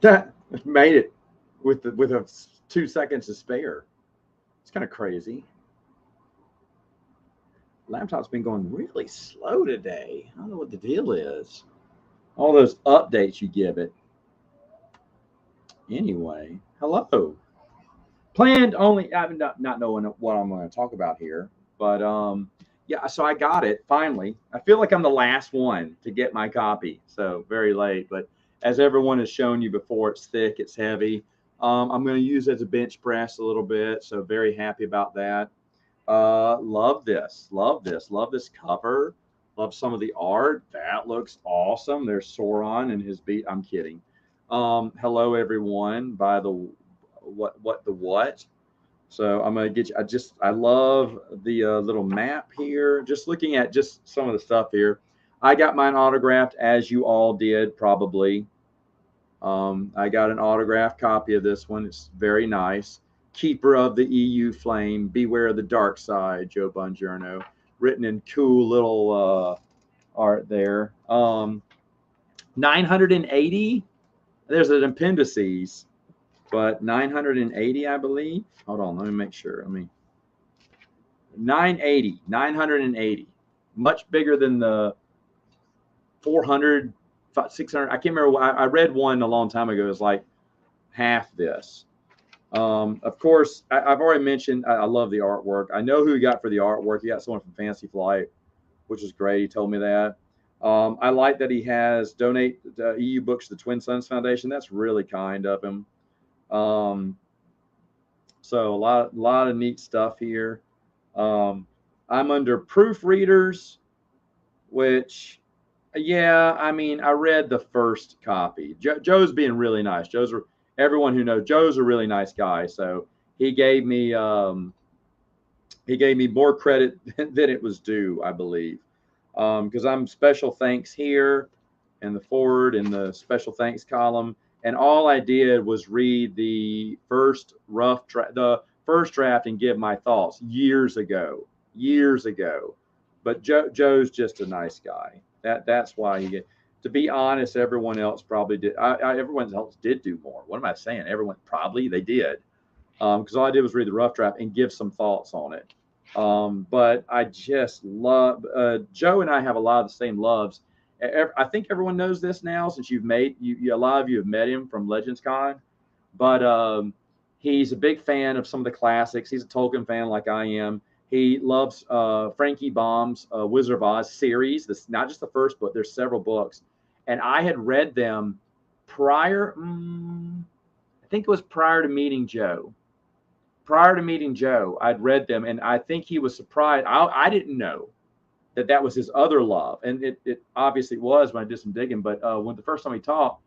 That made it with a 2 seconds to spare. It's kind of crazy. Laptop's been going really slow today. I don't know what the deal is. All those updates you give it. Anyway, hello. Planned only. I'm not knowing what I'm going to talk about here, but yeah. So I got it finally. I feel like I'm the last one to get my copy, so very late. But as everyone has shown you before, it's thick, it's heavy. I'm going to use it as a bench press a little bit, so very happy about that. Love this, love this, love this cover. Love some of the art. That looks awesome. There's Sauron and his beat. I'm kidding. Hello everyone. By the what the what? So I'm gonna get you. I love the little map here. Just looking at just some of the stuff here. I got mine autographed as you all did probably. I got an autographed copy of this one. It's very nice. Keeper of the EU Flame, Beware the Dark Side, Joe Bongiorno. Written in cool little art there. 980. There's an appendices, but 980, I believe. Hold on, let me make sure. Let me 980, 980. Much bigger than the 400, 600. I can't remember. I read one a long time ago. It was like half this. Of course, I've already mentioned I love the artwork. I know who he got for the artwork. He got someone from Fantasy Flight, which is great. He told me that. I like that he has donate EU books to the Twin Sons Foundation. That's really kind of him. Um, so a lot of neat stuff here. Um, I'm under proofreaders, which, yeah, I mean, I read the first copy. Joe's being really nice. Everyone who knows Joe's a really nice guy, so he gave me more credit than it was due, I believe, because I'm special thanks here and the forward and the special thanks column, and all I did was read the the first draft and give my thoughts years ago. But Joe's just a nice guy. That's why you get. To be honest, everyone else probably did. Everyone else did do more. What am I saying? Everyone probably they did, because all I did was read the rough draft and give some thoughts on it. But I just love Joe and I have a lot of the same loves. I think everyone knows this now since a lot of you have met him from Legends Con. But he's a big fan of some of the classics. He's a Tolkien fan like I am. He loves Frankie Baum's Wizard of Oz series. This not just the first book. There's several books, and I had read them prior. I think it was prior to meeting Joe. Prior to meeting Joe, I'd read them, and I think he was surprised. I didn't know that was his other love, and it obviously was when I did some digging. But when the first time we talked,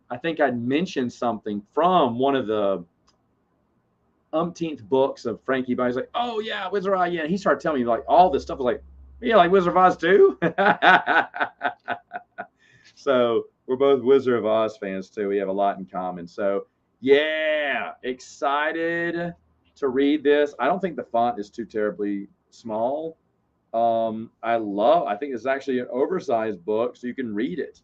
I think I'd mentioned something from one of the umpteenth books of Frankie Baum. He's like, "Oh yeah, Wizard of Oz." Yeah, and he started telling me like all this stuff. I was like, "Yeah, like Wizard of Oz too." So we're both Wizard of Oz fans too. We have a lot in common. So yeah, excited to read this. I don't think the font is too terribly small. I think it's actually an oversized book, so you can read it.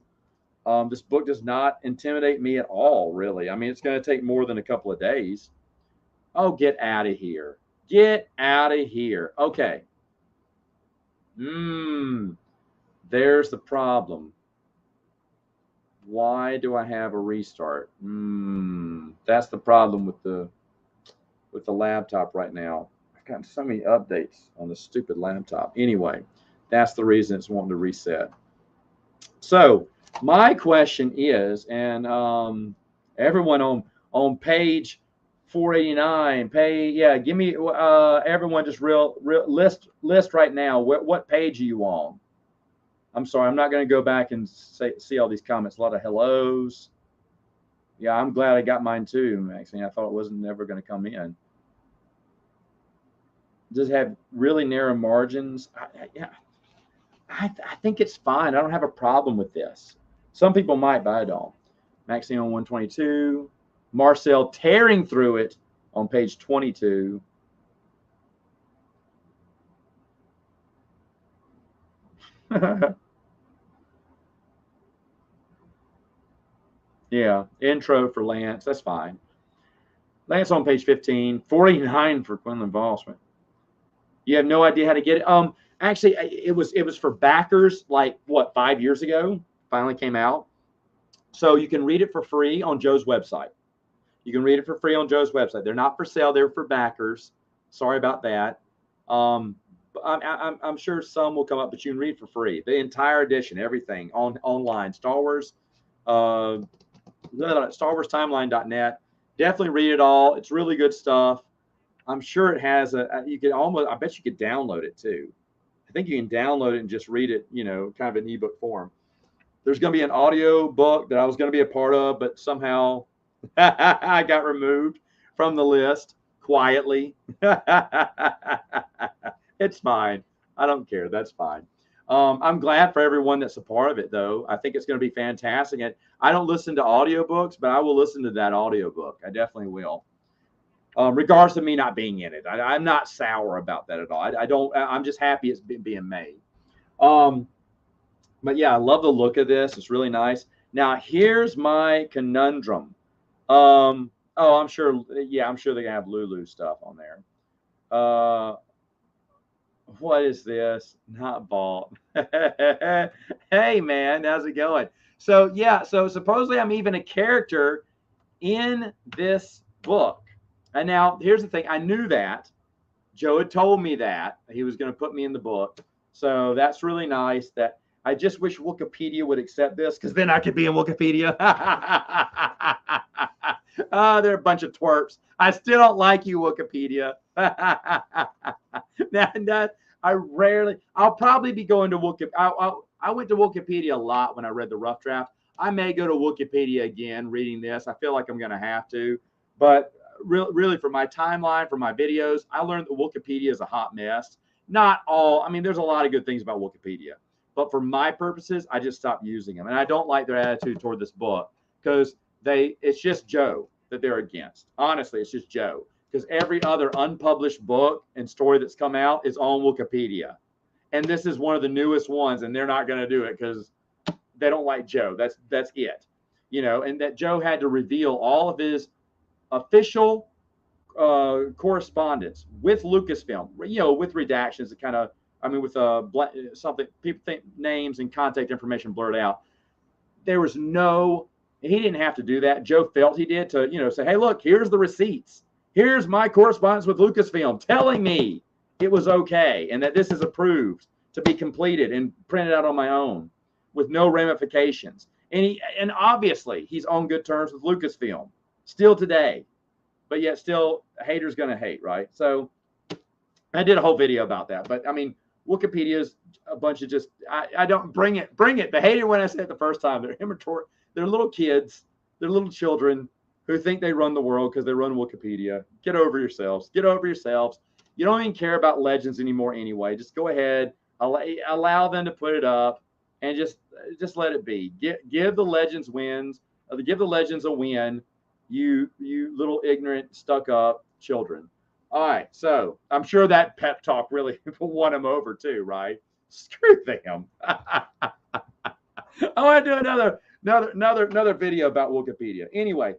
This book does not intimidate me at all, really. I mean, it's going to take more than a couple of days. Oh, get out of here. Get out of here. Okay. There's the problem. Why do I have a restart? That's the problem with the laptop right now. I've got so many updates on the stupid laptop. Anyway, that's the reason it's wanting to reset. So my question is, and everyone on page 489, give me everyone just real list right now. What page are you on? I'm sorry, I'm not going to go back and see all these comments. A lot of hellos. Yeah, I'm glad I got mine too, Maxine. I thought it wasn't never going to come in. Does it have really narrow margins? Yeah, I think it's fine. I don't have a problem with this. Some people might, but I don't. Maxine on 122. Marcel tearing through it on page 22. Yeah, intro for Lance. That's fine. Lance on page 15. 49 for Quinlan Vossman. You have no idea how to get it. Actually, it was for backers like what 5 years ago. Finally came out, so you can read it for free on Joe's website. You can read it for free on Joe's website. They're not for sale. They're for backers. Sorry about that. I'm sure some will come up, but you can read for free. The entire edition, everything online. Star Wars, StarWarsTimeline.net. Definitely read it all. It's really good stuff. I'm sure it has you could almost, I bet you could download it too. I think you can download it and just read it, kind of an ebook form. There's going to be an audio book that I was going to be a part of, but somehow I got removed from the list quietly. It's fine. I don't care. That's fine. I'm glad for everyone that's a part of it, though. I think it's going to be fantastic. And I don't listen to audiobooks, but I will listen to that audiobook. I definitely will. Regardless of me not being in it. I'm not sour about that at all. I don't. I'm just happy it's being made. But yeah, I love the look of this. It's really nice. Now here's my conundrum. Oh, I'm sure. Yeah, I'm sure they're gonna have Lulu stuff on there. What is this? Not bought. Hey man, how's it going? So yeah, so supposedly I'm even a character in this book. And now here's the thing. I knew that. Joe had told me that he was going to put me in the book. So that's really nice. That I just wish Wikipedia would accept this, because then I could be in Wikipedia. They're a bunch of twerps. I still don't like you, Wikipedia. I'll probably be going to Wikipedia. I went to Wikipedia a lot when I read the rough draft. I may go to Wikipedia again reading this. I feel like I'm going to have to. But really, for my timeline, for my videos, I learned that Wikipedia is a hot mess. Not all. I mean, there's a lot of good things about Wikipedia. But for my purposes, I just stopped using them. And I don't like their attitude toward this book, because it's just Joe that they're against. Honestly, it's just Joe. Because every other unpublished book and story that's come out is on Wikipedia. And this is one of the newest ones, and they're not going to do it because they don't like Joe. That's it. And that Joe had to reveal all of his official correspondence with Lucasfilm, with redactions that kind of, with something, people think names and contact information blurred out. There was he didn't have to do that. Joe felt he did to, say, hey, look, here's the receipts. Here's my correspondence with Lucasfilm telling me it was okay and that this is approved to be completed and printed out on my own with no ramifications. And obviously he's on good terms with Lucasfilm still today, but yet still haters gonna hate, right? So I did a whole video about that. But Wikipedia is a bunch of just I don't bring it. They hated when I said it the first time. They're immature. They're little kids. They're little children who think they run the world because they run Wikipedia. Get over yourselves. Get over yourselves. You don't even care about Legends anymore anyway. Just go ahead, allow them to put it up, and just let it be. Give the Legends wins. Give the Legends a win. You little ignorant, stuck up children. All right, so I'm sure that pep talk really won them over too, right? Screw them. I want to do another video about Wikipedia. Anyway,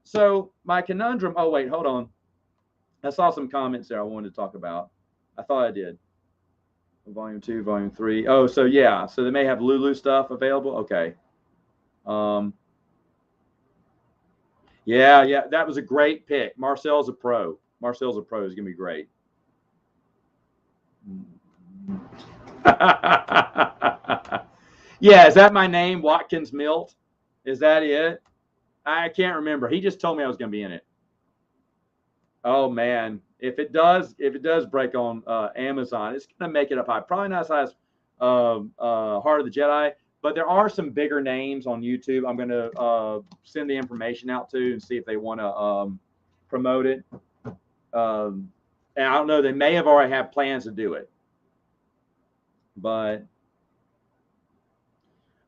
so my conundrum. Oh wait, hold on. I saw some comments there I wanted to talk about. I thought I did. Volume 2, Volume 3. Oh, so yeah. So they may have Lulu stuff available. Okay. Yeah. That was a great pick. Marcel's a pro. Marcel's a pro. Is going to be great. Yeah, is that my name, Watkins Milt? Is that it? I can't remember. He just told me I was going to be in it. Oh man, if it does break on Amazon, it's going to make it up high. Probably not as high as Heart of the Jedi, but there are some bigger names on YouTube. I'm going to send the information out to and see if they want to promote it. And I don't know. They may have already have plans to do it, but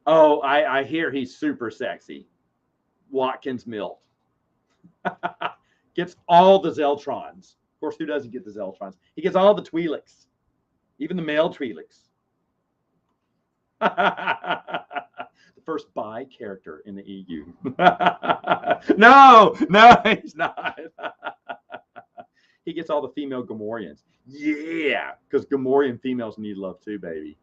I hear he's super sexy. Watkins Milt gets all the Zeltrons. Of course, who doesn't get the Zeltrons? He gets all the Twi'leks, even the male Twi'leks. The first bi character in the EU. No, he's not. He gets all the female Gamorreans. Yeah, because Gamorrean females need love too, baby.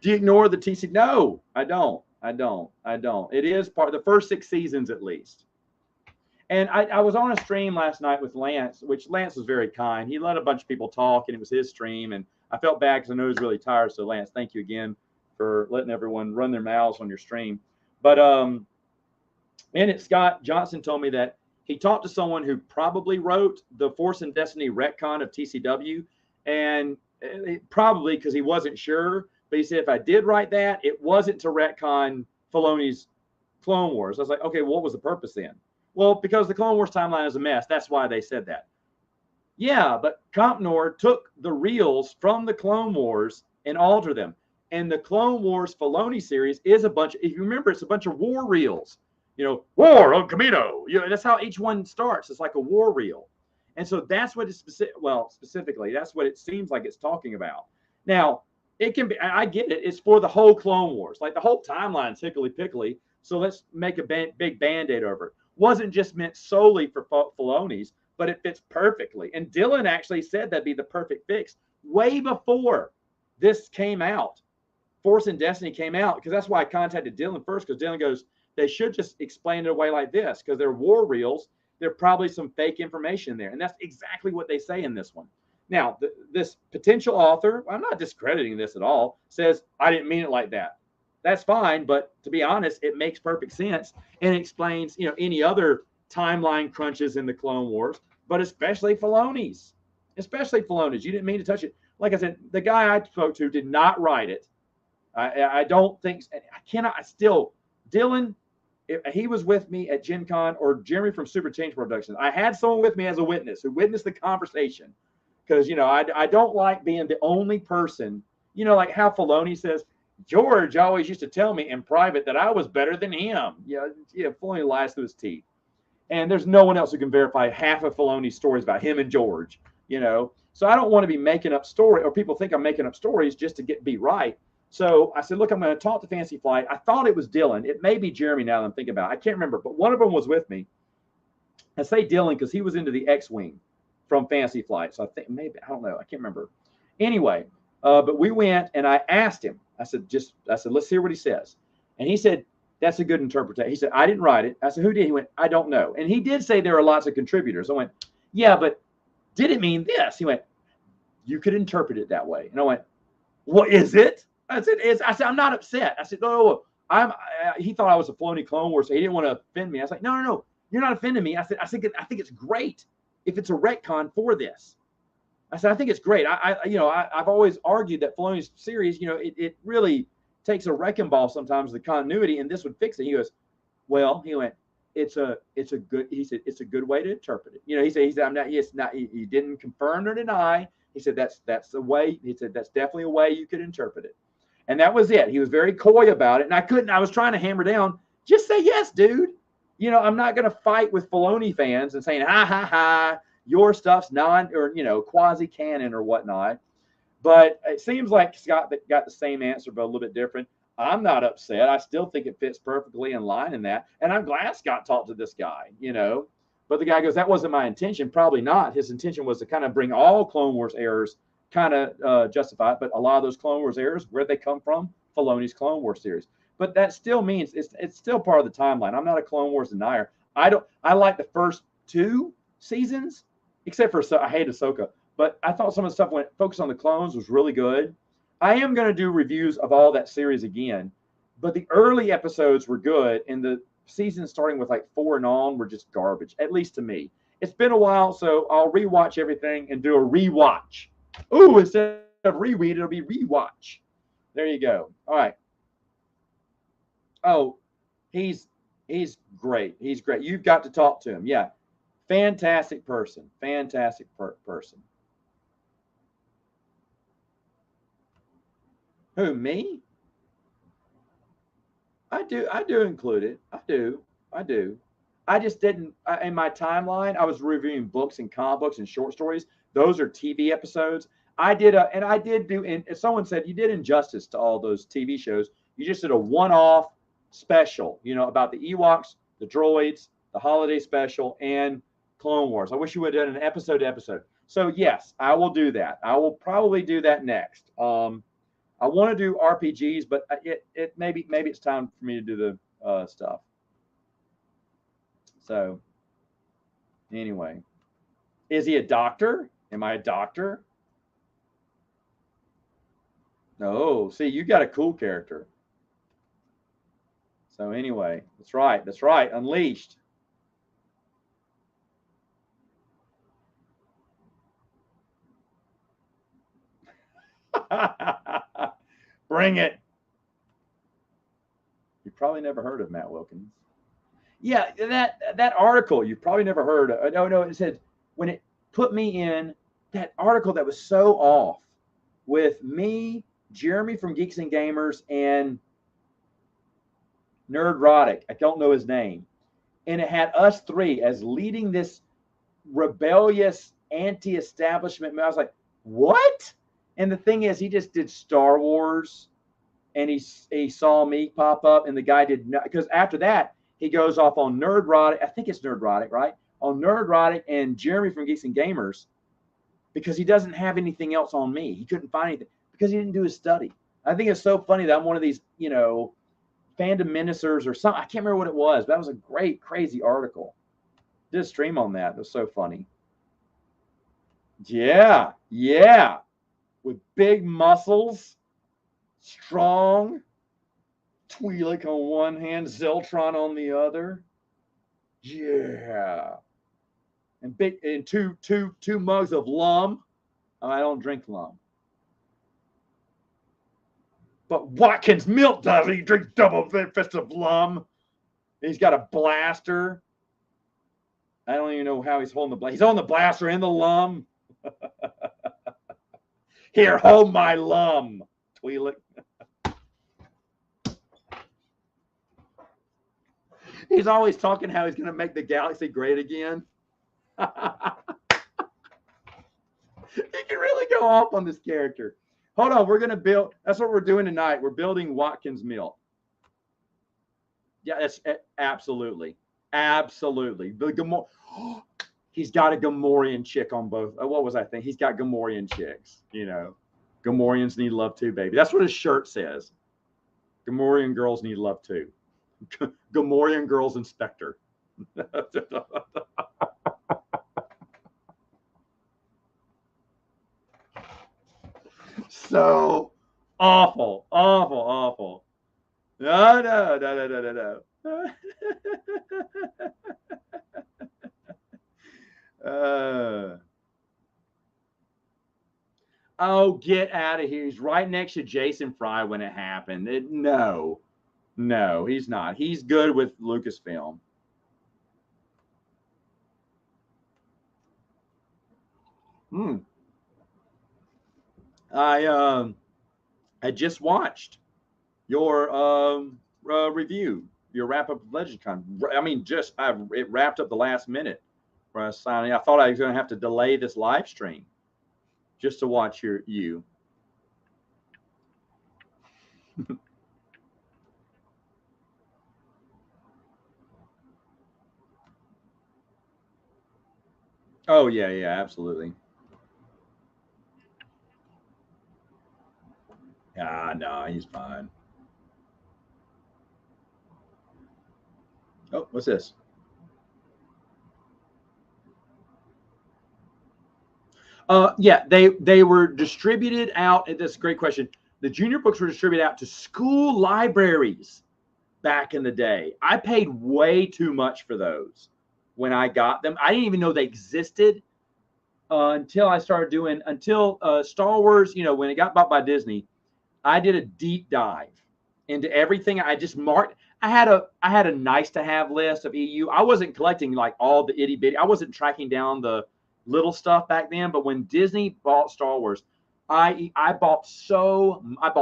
Do you ignore the TC? No, I don't. It is part of the first 6 seasons at least. And I was on a stream last night with Lance, which Lance was very kind. He let a bunch of people talk, and it was his stream. And I felt bad because I know he was really tired. So Lance, thank you again for letting everyone run their mouths on your stream. But Scott Johnson told me that he talked to someone who probably wrote the Force and Destiny retcon of TCW, and probably because he wasn't sure. But he said, if I did write that, it wasn't to retcon Filoni's Clone Wars. I was like, okay, well, what was the purpose then? Well, because the Clone Wars timeline is a mess. That's why they said that. Yeah, but Compnor took the reels from the Clone Wars and altered them. And the Clone Wars Filoni series is a bunch. If you remember, it's a bunch of war reels. You know, war on Kamino. You know, that's how each one starts. It's like a war reel. And so that's what it's specifically, that's what it seems like it's talking about. Now, it can be, I get it. It's for the whole Clone Wars. Like the whole timeline's hickly-pickly. So let's make a big Band-Aid over it. Wasn't just meant solely for Filoni's, but it fits perfectly. And Dylan actually said that'd be the perfect fix way before this came out. Force and Destiny came out, because that's why I contacted Dylan first, because Dylan goes, they should just explain it away like this, because they're war reels. There's probably some fake information there. And that's exactly what they say in this one. Now, this potential author, I'm not discrediting this at all, says, I didn't mean it like that. That's fine, but to be honest, it makes perfect sense, and it explains, you know, any other timeline crunches in the Clone Wars, but especially Filoni's. Especially Filoni's. You didn't mean to touch it. Like I said, the guy I spoke to did not write it. I don't think, Dylan, if he was with me at Gen Con, or Jeremy from Super Change Productions, I had someone with me as a witness who witnessed the conversation, because, you know, I don't like being the only person, you know, like how Filoni says, George always used to tell me in private that I was better than him. Yeah, Filoni lies through his teeth. And there's no one else who can verify half of Filoni's stories about him and George, you know. So I don't want to be making up story, or people think I'm making up stories just to be right. So I said, look, I'm going to talk to Fantasy Flight. I thought it was Dylan. It may be Jeremy now that I'm thinking about it. I can't remember, but one of them was with me. I say Dylan because he was into the X-Wing from Fantasy Flight. So I think maybe, I don't know. I can't remember. Anyway, but we went and I asked him. I said, let's hear what he says. And he said, that's a good interpretation. He said, I didn't write it. I said, who did? He went, I don't know. And he did say there are lots of contributors. I went, yeah, but did it mean this? He went, you could interpret it that way. And I went, what is it? I said, I'm not upset. I said, no, he thought I was a Filoni Clone Wars, so he didn't want to offend me. I was like, no, you're not offending me. I said, I think it's great if it's a retcon for this. I said, I think it's great. I've always argued that Filoni's series, you know, it really takes a wrecking ball sometimes, the continuity, and this would fix it. He goes, well, he went, it's a good way to interpret it. You know, he said, he didn't confirm or deny. He said, that's the way. He said, that's definitely a way you could interpret it. And that was it. He was very coy about it. And I was trying to hammer down, just say yes, dude. You know, I'm not going to fight with Filoni fans and saying, ha, your stuff's quasi-canon or whatnot. But it seems like Scott got the same answer, but a little bit different. I'm not upset. I still think it fits perfectly in line in that. And I'm glad Scott talked to this guy, you know. But the guy goes, that wasn't my intention. Probably not. His intention was to kind of bring all Clone Wars errors, kind of justify it. But a lot of those Clone Wars errors, where'd they come from? Filoni's Clone Wars series. But that still means it's still part of the timeline. I'm not a Clone Wars denier. I like the first 2 seasons, except for I hate Ahsoka. But I thought some of the stuff when it focused on the clones was really good. I am going to do reviews of all that series again. But the early episodes were good, and the seasons starting with like 4 and on were just garbage, at least to me. It's been a while, so I'll rewatch everything and do a rewatch. Ooh, instead of reread, it'll be rewatch. There you go. All right. Oh, he's great. He's great. You've got to talk to him. Yeah. Fantastic person. Fantastic person. Who, me? I do include it. I do. I just didn't, in my timeline, I was reviewing books and comic books and short stories. Those are TV episodes. I did and I did do, and someone said you did injustice to all those TV shows. You just did a one-off special, about the Ewoks, the droids, the holiday special, and Clone Wars. I wish you would have done an episode to episode. So yes, I will do that. I will probably do that next. I want to do RPGs, but maybe it's time for me to do the stuff. So anyway, is he a doctor? Am I a doctor? No. See, you got a cool character. So anyway, that's right. That's right. Unleashed. Bring it. You probably never heard of Matt Wilkins. Yeah, that article you probably never heard of. No, it said when it put me in that article that was so off with me, Jeremy from Geeks and Gamers, and Nerdrotic. I don't know his name. And it had us three as leading this rebellious anti-establishment. I was like, what? And the thing is, he just did Star Wars, and he saw me pop up, and the guy did not, because after that, he goes off on Nerdrotic. I think it's Nerdrotic, right? On Nerdrotic and Jeremy from Geeks and Gamers, because he doesn't have anything else on me. He couldn't find anything because he didn't do his study. I think it's so funny that I'm one of these, fandom ministers or something. I can't remember what it was, but that was a great, crazy article. Did a stream on that. It was so funny. Yeah. With big muscles, strong, Twi'lek on one hand, Zeltron on the other. Yeah. And two mugs of Lum. I don't drink Lum. But Watkins Milk does. He drinks double fist of Lum. He's got a blaster. I don't even know how he's holding the blaster. He's holding the blaster and the Lum. Here, hold my Lum, Twi'lek. He's always talking how he's going to make the galaxy great again. He can really go off on this character. Hold on, we're going to build. That's what we're doing tonight. We're building Watkins Milk. Yeah, that's absolutely. The he's got a Gamorrean chick on both. What was I thinking? He's got Gamorrean chicks. Gamorreans need love too, baby. That's what his shirt says. Gamorrean girls need love too. Gamorrean girls inspector. So awful. No. Oh, get out of here. He's right next to Jason Fry when it happened. No, he's not. He's good with Lucasfilm. I just watched your review, your wrap up of LegendCon. I mean, it wrapped up the last minute where I was signing. I thought I was going to have to delay this live stream just to watch you. Oh yeah, absolutely. No, he's fine. Oh, what's this? Yeah, they were distributed out. That's a great question. The junior books were distributed out to school libraries back in the day. I paid way too much for those when I got them. I didn't even know they existed until I started doing Star Wars. When it got bought by Disney, I did a deep dive into everything. I just marked. I had a nice to have list of EU. I wasn't collecting like all the itty bitty. I wasn't tracking down the little stuff back then. But when Disney bought Star Wars, I bought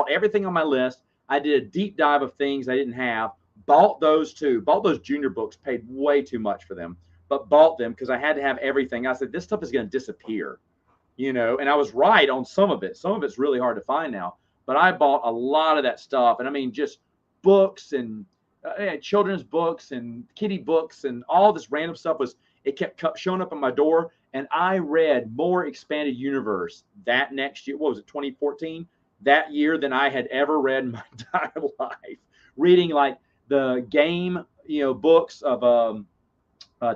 everything on my list. I did a deep dive of things I didn't have. Bought those too. Bought those junior books. Paid way too much for them, but bought them because I had to have everything. I said this stuff is going to disappear. you know, and I was right on some of it. Some of it's really hard to find now, but I bought a lot of that stuff. And I mean, just books and children's books and kitty books and all this random stuff it kept showing up at my door. And I read more Expanded Universe that next year. What was it, 2014? That year than I had ever read in my entire life. Reading like the game, books of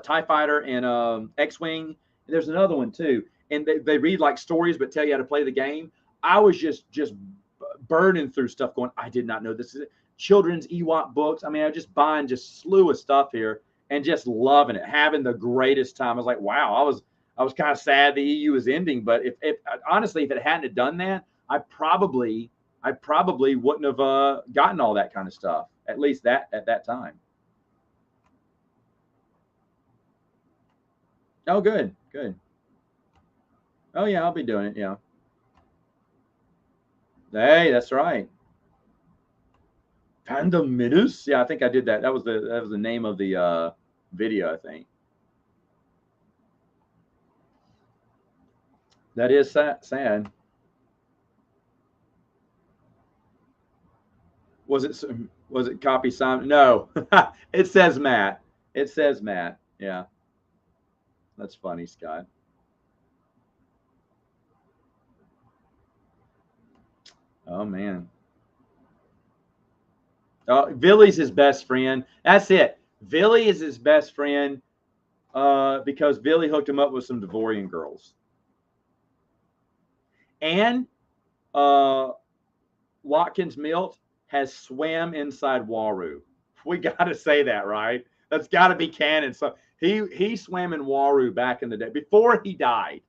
TIE Fighter and X-Wing. There's another one too. And they read like stories, but tell you how to play the game. I was just burning through stuff going, I did not know this is it. Children's Ewok books. I mean, I was just buying just slew of stuff here and just loving it, having the greatest time. I was like, wow, I was kind of sad the EU was ending, but if honestly, if it hadn't done that, I probably wouldn't have gotten all that kind of stuff, at least that at that time. Oh, good. Oh yeah, I'll be doing it. Yeah. Hey, that's right. Phantom Menace. Yeah, I think I did that. That was the name of the video, I think. That is sad. Was it copy Simon? No, it says Matt. It says Matt. Yeah, that's funny, Scott. Oh man. Oh, Billy's his best friend. That's it. Billy is his best friend because Billy hooked him up with some Devorian girls. And Watkins Milt has swam inside Waru. We got to say that, right? That's got to be canon. So he swam in Waru back in the day before he died.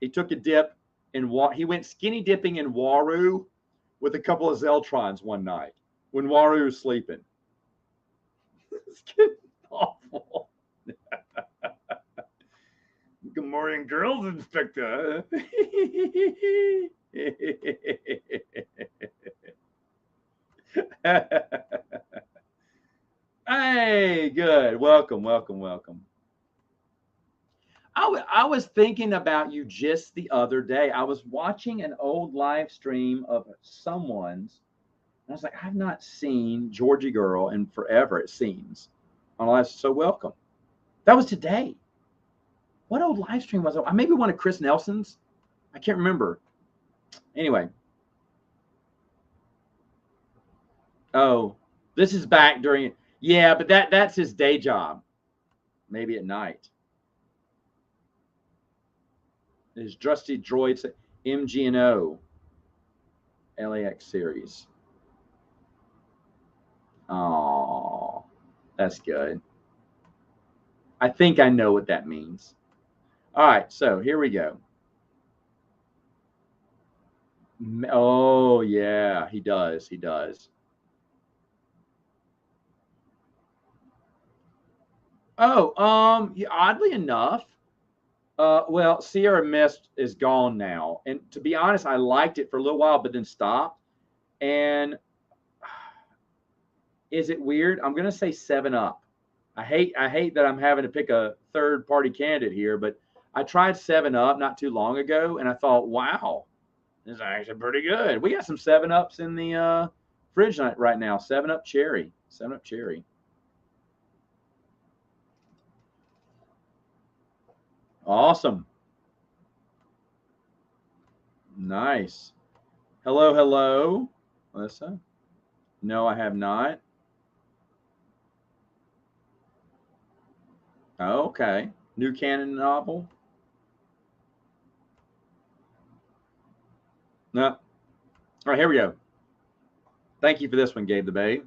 He took a dip in he went skinny dipping in Waru with a couple of Zeltrons one night when Waru was sleeping. It's getting awful. Good morning, girls, Inspector. Hey, good. Welcome. I was thinking about you just the other day. I was watching an old live stream of someone's, and I was like, I've not seen Georgie Girl in forever, it seems. So welcome. That was today. What old live stream was it? Maybe one of Chris Nelson's. I can't remember. Anyway. Oh, this is back during. Yeah, but that's his day job. Maybe at night. His trusty droids, MGNO LAX series. Oh, that's good. I think I know what that means. All right, so here we go. Oh yeah, he does. Oh, oddly enough, well, Sierra Mist is gone now, and to be honest, I liked it for a little while, but then stopped. And is it weird? I'm gonna say 7-Up. I hate that I'm having to pick a third party candidate here, but I tried 7-Up not too long ago, and I thought, wow, this is actually pretty good. We got some 7-Ups in the fridge right now. 7-Up cherry. 7-Up cherry. Awesome. Nice. Hello, Melissa. No, I have not. Oh, okay. New canon novel. No. All right, here we go. Thank you for this one, Gabe the Bay.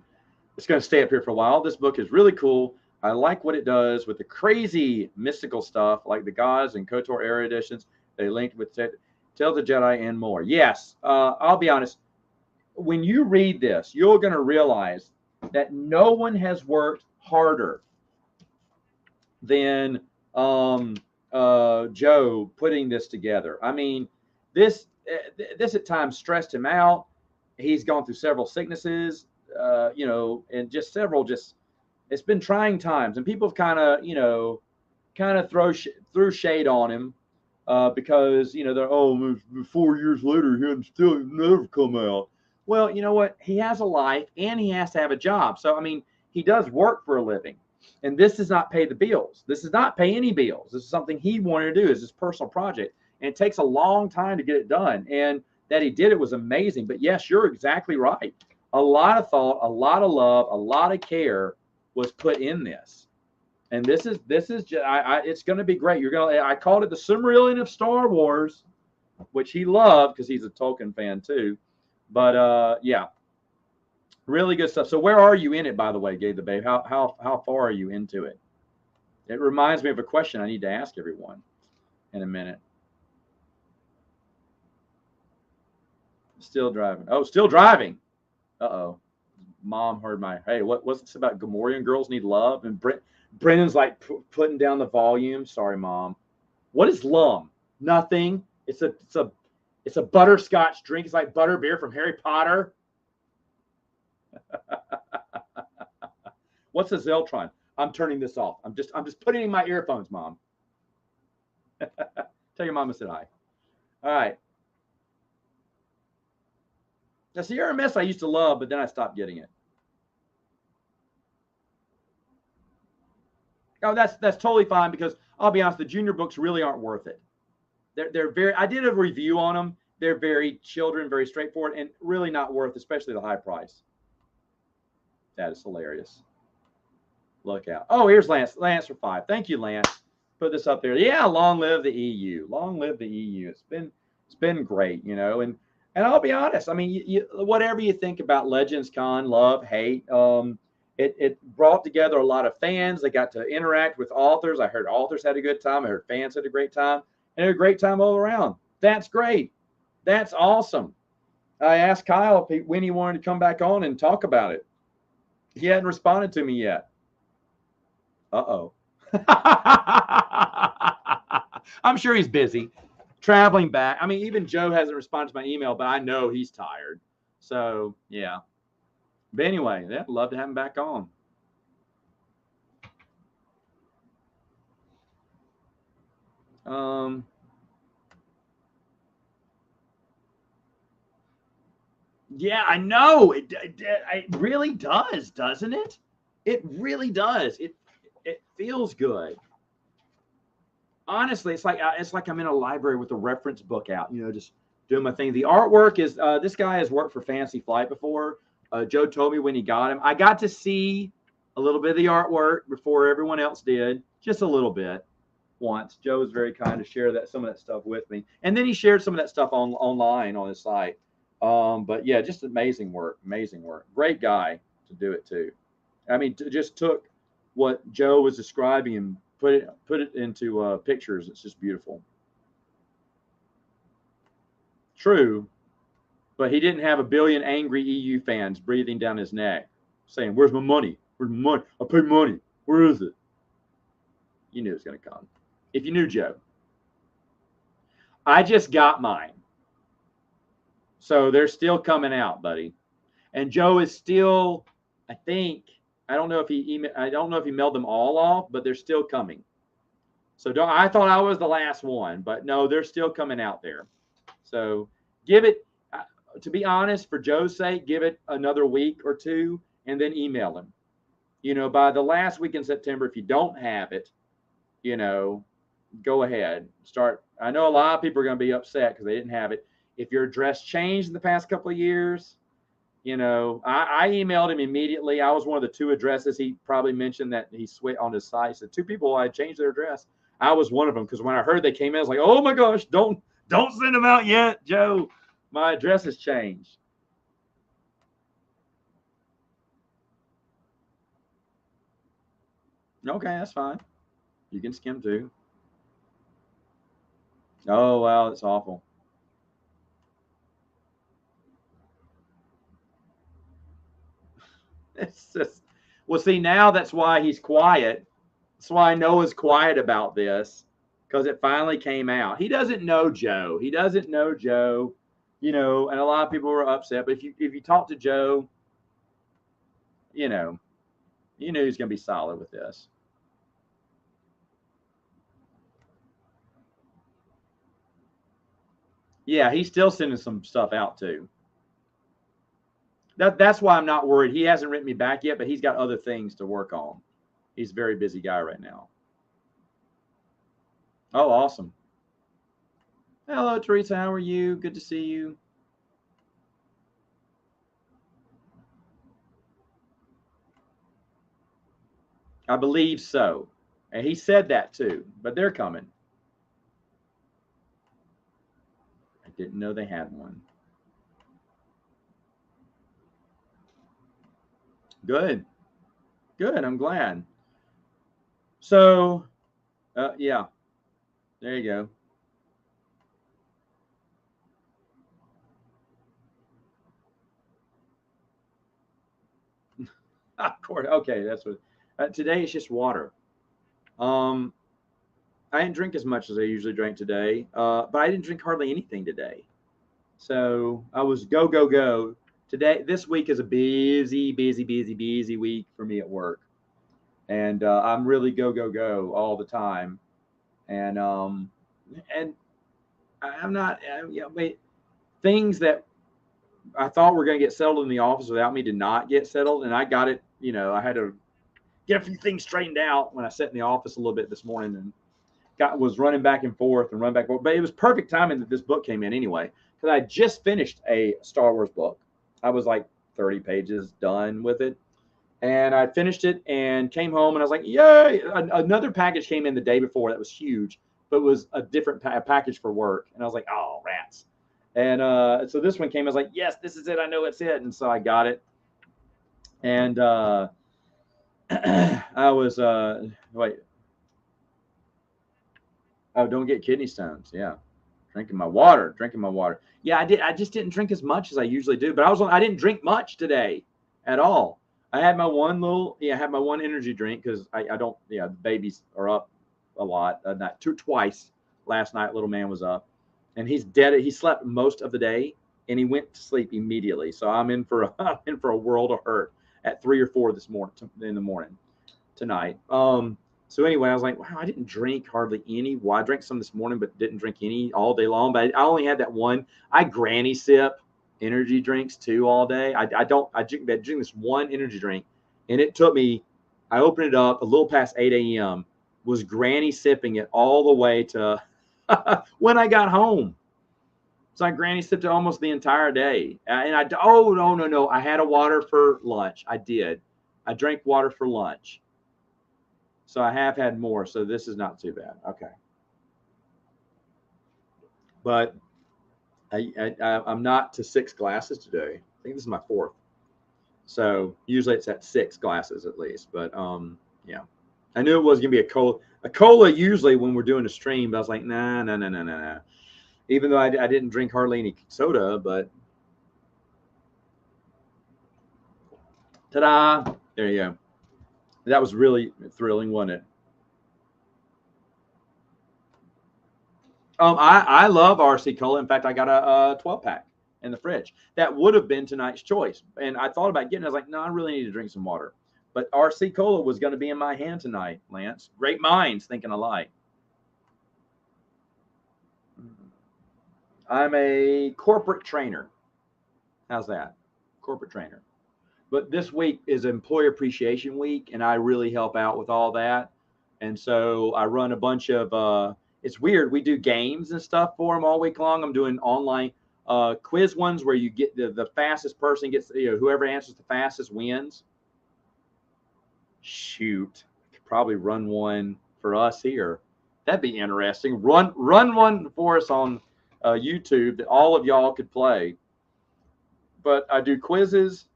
It's going to stay up here for a while. This book is really cool. I like what it does with the crazy mystical stuff, like the Gods and KOTOR era editions. They linked with Tales of Jedi and more. Yes, I'll be honest. When you read this, you're going to realize that no one has worked harder than Joe putting this together. I mean, this at times stressed him out. He's gone through several sicknesses, and just several it's been trying times, and people have kind of threw shade on him because they're 4 years later he hadn't still never come out. Well, you know what? He has a life and he has to have a job. So I mean, he does work for a living, and this does not pay the bills. This does not pay any bills. This is something he wanted to do. It's his personal project, and it takes a long time to get it done. And that he did it was amazing. But yes, you're exactly right. A lot of thought, a lot of love, a lot of care was put in this. And this is just, it's going to be great. I called it the Silmarillion of Star Wars, which he loved because he's a Tolkien fan too. But yeah, really good stuff. So where are you in it, by the way, Gabe the Babe? How far are you into it? It reminds me of a question I need to ask everyone in a minute. Still driving. Oh, still driving. Uh-oh. Mom heard hey, what's this about Gomorrean girls need love? And Brennan's like putting down the volume. Sorry, Mom. What is lum? Nothing. It's a butterscotch drink. It's like butterbeer from Harry Potter. What's a Zeltron? I'm turning this off. I'm just putting in my earphones, Mom. Tell your mom I said hi. All right. Now, Sierra Mist I used to love, but then I stopped getting it. Oh, that's totally fine, because I'll be honest, the junior books really aren't worth it. They're very. I did a review on them. They're very children, very straightforward, and really not worth, especially the high price. That is hilarious. Look out! Oh, here's Lance. Lance for 5. Thank you, Lance. Put this up there. Yeah, long live the EU. Long live the EU. It's been great, and I'll be honest. I mean, whatever you think about Legends Con, love, hate, it brought together a lot of fans. They got to interact with authors. I heard authors had a good time. I heard fans had a great time, and a great time all around. That's great. That's awesome. I asked Kyle when he wanted to come back on and talk about it. He hadn't responded to me yet. Uh-oh. I'm sure he's busy traveling back. I mean, even Joe hasn't responded to my email, but I know he's tired. So, yeah. But anyway, I'd love to have him back on. Yeah, I know. It really does, doesn't it? It really does. It feels good. Honestly, it's like I'm in a library with a reference book out, just doing my thing. The artwork is this guy has worked for Fantasy Flight before. Joe told me when he got him. I got to see a little bit of the artwork before everyone else did, just a little bit once. Joe was very kind to share some of that stuff with me, and then he shared some of that stuff online on his site. But yeah, just amazing work, great guy to do it too. I mean, just took what Joe was describing and put it into pictures. It's just beautiful. True, but he didn't have a billion angry EU fans breathing down his neck saying, "Where's my money? Where's my money? I paid money. Where is it?" You knew it was going to come. If you knew Joe. I just got mine. So they're still coming out, buddy. And Joe is still, I don't know if he mailed them all off, but they're still coming. So I thought I was the last one, but no, they're still coming out there. So give it, to be honest, for Joe's sake, give it another week or two and then email him. By the last week in September, if you don't have it, go ahead. Start. I know a lot of people are going to be upset because they didn't have it. If your address changed in the past couple of years, I emailed him immediately. I was one of the 2 addresses he probably mentioned that he switched on his site. So 2 people had changed their address. I was one of them, because when I heard they came in, I was like, oh my gosh, don't send them out yet, Joe. My address has changed. Okay, that's fine. You can skim too. Oh, wow, that's awful. It's just, well, see, now that's why he's quiet. That's why Noah's quiet about this, because it finally came out. He doesn't know Joe. And a lot of people were upset. But if you talk to Joe, you knew he's going to be solid with this. Yeah, he's still sending some stuff out too. That's why I'm not worried. He hasn't written me back yet, but he's got other things to work on. He's a very busy guy right now. Oh, awesome. Hello, Teresa. How are you? Good to see you. I believe so. And he said that too, but they're coming. I didn't know they had one. Good. Good. I'm glad. So, yeah, there you go. Of course. Okay, that's what. Today it's just water. Um, I didn't drink as much as I usually drink today, but I didn't drink hardly anything today. So I was go go go today. This week is a busy week for me at work, and I'm really go go go all the time. And I'm not. You know, things that I thought were going to get settled in the office without me did not get settled, and I got it. You know, I had to get a few things straightened out when I sat in the office a little bit this morning and was running back and forth and run back and forth. But it was perfect timing that this book came in anyway, because I just finished a Star Wars book. I was like 30 pages done with it. And I finished it and came home and I was like, yay! Another package came in the day before that was huge, but it was a different package for work. And I was like, oh, rats. And so this one came. I was like, yes, this is it. I know it's it. And so I got it. And I was wait. Oh, don't get kidney stones. Yeah, drinking my water. Drinking my water. Yeah, I did. I just didn't drink as much as I usually do. But I didn't drink much today at all. I had my one little. Yeah, I had my one energy drink because I don't. Yeah, the babies are up a lot. Not twice last night. Little man was up, and he's dead. He slept most of the day, and he went to sleep immediately. So I'm in for I'm in for a world of hurt at 3 or 4 this morning in the morning tonight. So anyway, I was like, wow, I didn't drink hardly any. Well, I drank some this morning, but didn't drink any all day long. But I only had that one. I granny sip energy drinks too all day. I drink this one energy drink, and it took me. I opened it up a little past 8 a.m. Was granny sipping it all the way to when I got home. So I granny sipped it almost the entire day. And oh no, I had a water for lunch. I did. I drank water for lunch. So I have had more. So this is not too bad. Okay. But I'm not to 6 glasses today. I think this is my 4th. So usually it's at 6 glasses at least. But yeah, I knew it was gonna be a cola. A cola usually when we're doing a stream, but I was like, nah. Even though I didn't drink hardly any soda, but ta-da! There you go. That was really thrilling, wasn't it? I love RC Cola. In fact, I got a 12 pack in the fridge. That would have been tonight's choice. And I thought about getting it. I was like, no, I really need to drink some water. But RC Cola was going to be in my hand tonight, Lance. Great minds thinking alike. I'm a corporate trainer. How's that? Corporate trainer. But this week is Employee Appreciation Week, and I really help out with all that. And so I run a bunch of, it's weird. We do games and stuff for them all week long. I'm doing online quiz ones where you get the fastest person gets, whoever answers the fastest wins. Shoot, could probably run one for us here. That'd be interesting. Run one for us on YouTube that all of y'all could play. But I do quizzes.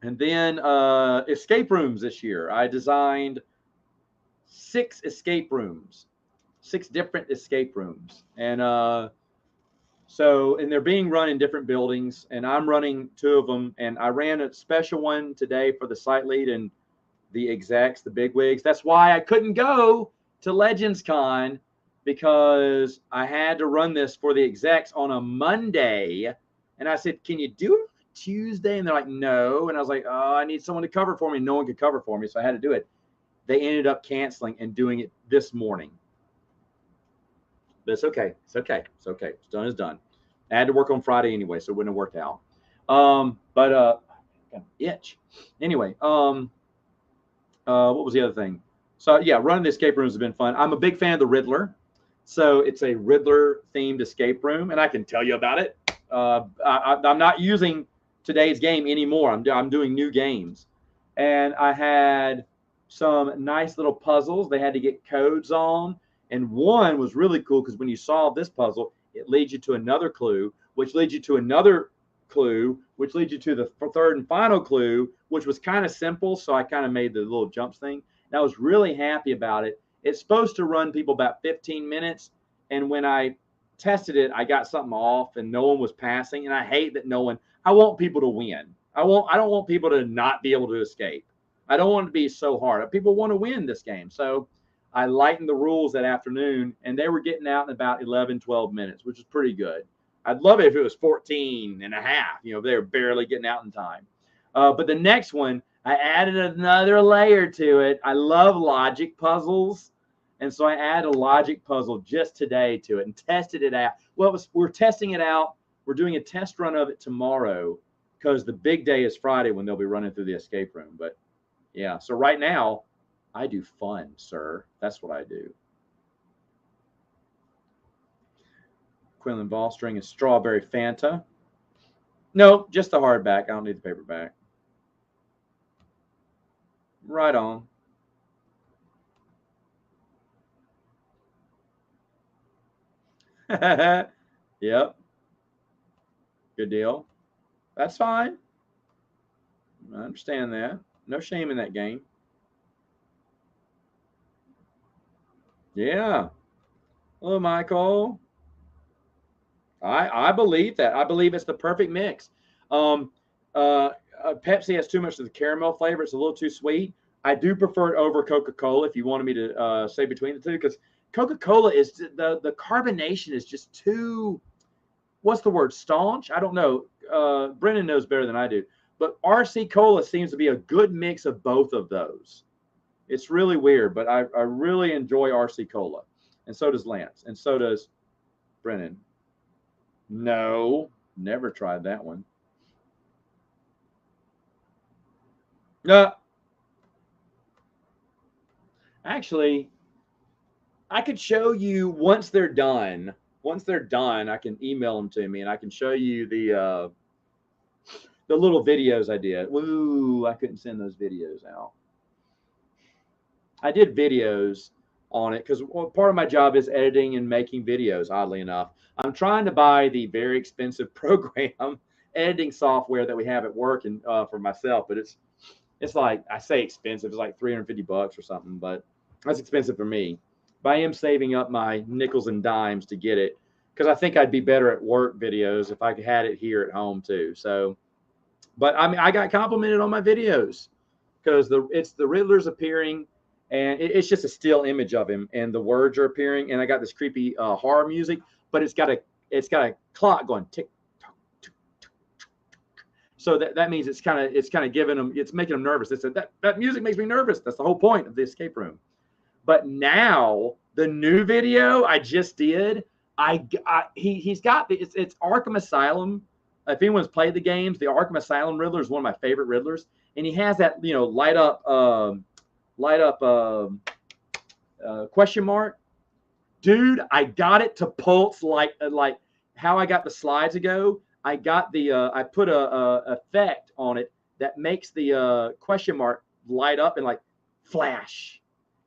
And then escape rooms this year. I designed 6 escape rooms, 6 different escape rooms. And and they're being run in different buildings. And I'm running 2 of them. And I ran a special one today for the site lead and the execs, the bigwigs. That's why I couldn't go to Legends Con, because I had to run this for the execs on a Monday. And I said, can you do it Tuesday? And they're like, no. And I was like, oh, I need someone to cover for me. No one could cover for me, so I had to do it. They ended up canceling and doing it this morning. But it's okay. It's okay. It's okay. It's done is done. I had to work on Friday anyway, so it wouldn't have worked out. But got an itch. Anyway, what was the other thing? So yeah, running the escape rooms has been fun. I'm a big fan of the Riddler. So it's a Riddler themed escape room, and I can tell you about it. I'm not using today's game anymore. I'm doing new games, and I had some nice little puzzles. They had to get codes on, and one was really cool because when you solve this puzzle, it leads you to another clue, which leads you to another clue, which leads you to the third and final clue, which was kind of simple. So I kind of made the little jumps thing. And I was really happy about it. It's supposed to run people about 15 minutes. And when I tested it, I got something off and no one was passing. And I hate that no one, I want people to win. I don't want people to not be able to escape. I don't want it to be so hard. People want to win this game. So I lightened the rules that afternoon and they were getting out in about 11, 12 minutes, which is pretty good. I'd love it if it was 14 and a half. You know, they were barely getting out in time. But the next one, I added another layer to it. I love logic puzzles. And so I added a logic puzzle just today to it and tested it out. Well, we're testing it out. We're doing a test run of it tomorrow because the big day is Friday when they'll be running through the escape room. But yeah, so right now I do fun, sir. That's what I do. Quinlan Ballstring is Strawberry Fanta. No, just the hardback. I don't need the paperback. Right on. Yep. Good deal. That's fine. I understand that. No shame in that game. Yeah. Hello, Michael. I believe that. I believe it's the perfect mix. Um, Pepsi has too much of the caramel flavor. It's a little too sweet. I do prefer it over Coca-Cola if you wanted me to say between the two, because Coca-Cola is the carbonation is just too, what's the word, staunch? I don't know. Brennan knows better than I do. But RC Cola seems to be a good mix of both of those. It's really weird, but I really enjoy RC Cola. And so does Lance. And so does Brennan. No, never tried that one. No, actually, I could show you once they're done. Once they're done, I can email them to me, and I can show you the little videos I did. Woo! I couldn't send those videos out. I did videos on it because part of my job is editing and making videos. Oddly enough, I'm trying to buy the very expensive program editing software that we have at work and for myself, but it's like, I say expensive. It's like $350 or something, but that's expensive for me. But I am saving up my nickels and dimes to get it because I think I'd be better at work videos if I had it here at home too. So, but I mean, I got complimented on my videos because it's the Riddler's appearing, and it's just a still image of him, and the words are appearing, and I got this creepy horror music, but it's got a clock going tick tock, tick tock. So that means it's kind of giving them, it's making them nervous. They said that music makes me nervous. That's the whole point of the escape room. But now the new video I just did, he's got it's Arkham Asylum. If anyone's played the games, the Arkham Asylum Riddler is one of my favorite Riddlers, and he has that light up question mark. Dude, I got it to pulse like how I got the slides ago. I got the I put a effect on it that makes the question mark light up and like flash,